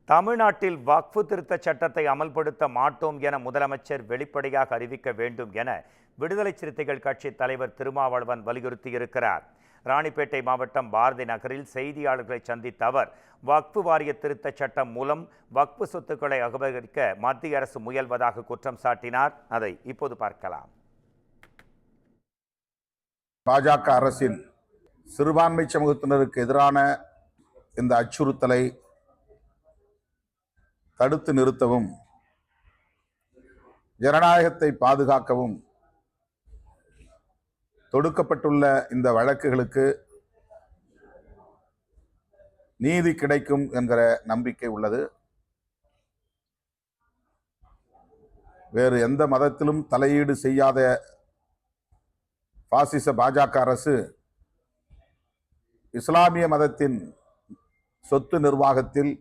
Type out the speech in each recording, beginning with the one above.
தமிழ்நாட்டில் வக்ஃபு திருத்த சட்டத்தை அமல்படுத்த மாட்டோம் என முதலமைச்சர் வெளிப்படையாக அறிவிக்க வேண்டும் என விடுதலை சிறுத்தைகள் கட்சி தலைவர் திருமாவளவன் வலியுறுத்தியிருக்கிறார். ராணிப்பேட்டை மாவட்டம் பாரதி நகரில் செய்தியாளர்களை சந்தித்த அவர், வக்ஃபு வாரிய திருத்த சட்டம் மூலம் வக்ஃபு சொத்துக்களை அபகரிக்க மத்திய அரசு முயல்வதாக குற்றம் சாட்டினார். அதை இப்போது பார்க்கலாம். பாஜக அரசின் சிறுபான்மை சமூகத்தினருக்கு எதிரான இந்த அச்சுறுத்தலை தடுத்து நிறுத்தவும், ஜனநாயகத்தை பாதுகாக்கவும் தொடுக்கப்பட்டுள்ள இந்த வழக்குகளுக்கு நீதி கிடைக்கும் என்கிற நம்பிக்கை உள்ளது. வேறு எந்த மதத்திலும் தலையீடு செய்யாத பாசிச பாஜக அரசு இஸ்லாமிய மதத்தின் சொத்து நிர்வாகத்தில்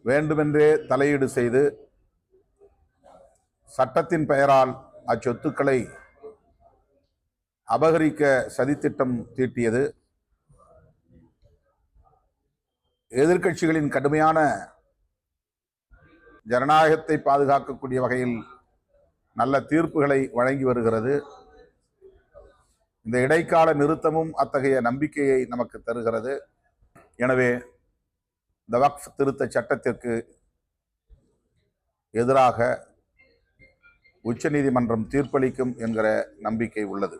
வேண்டுமென்றே தலையீடு செய்து சட்டத்தின் பெயரால் அச்சொத்துக்களை அபகரிக்க சதித்திட்டம் தீட்டியது. எதிர்க்கட்சிகளின் கடுமையான ஜனநாயகத்தை பாதுகாக்கக்கூடிய வகையில் நல்ல தீர்ப்புகளை வழங்கி வருகிறது. இந்த இடைக்கால நிறுத்தமும் அத்தகைய நம்பிக்கையை நமக்கு தருகிறது. எனவே இந்த வக்ஃப் திருத்த சட்டத்திற்கு எதிராக உச்சநீதிமன்றம் தீர்ப்பளிக்கும் என்கிற நம்பிக்கை உள்ளது.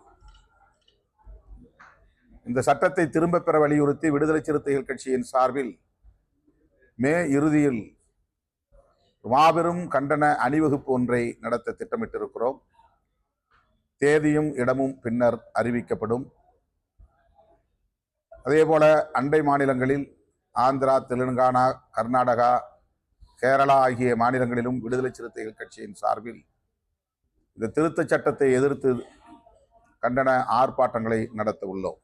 இந்த சட்டத்தை திரும்பப் பெற வலியுறுத்தி விடுதலை சிறுத்தைகள் கட்சியின் சார்பில் மே இறுதியில் மாபெரும் கண்டன அணிவகுப்பு ஒன்றை நடத்த திட்டமிட்டிருக்கிறோம். தேதியும் இடமும் பின்னர் அறிவிக்கப்படும். அதேபோல அண்டை மாநிலங்களில் ஆந்திரா, தெலுங்கானா, கர்நாடகா, கேரளா ஆகிய மாநிலங்களிலும் விடுதலை சிறுத்தைகள் கட்சியின் சார்பில் இந்த திருத்த சட்டத்தை எதிர்த்து கண்டன ஆர்ப்பாட்டங்களை நடத்த உள்ளோம்.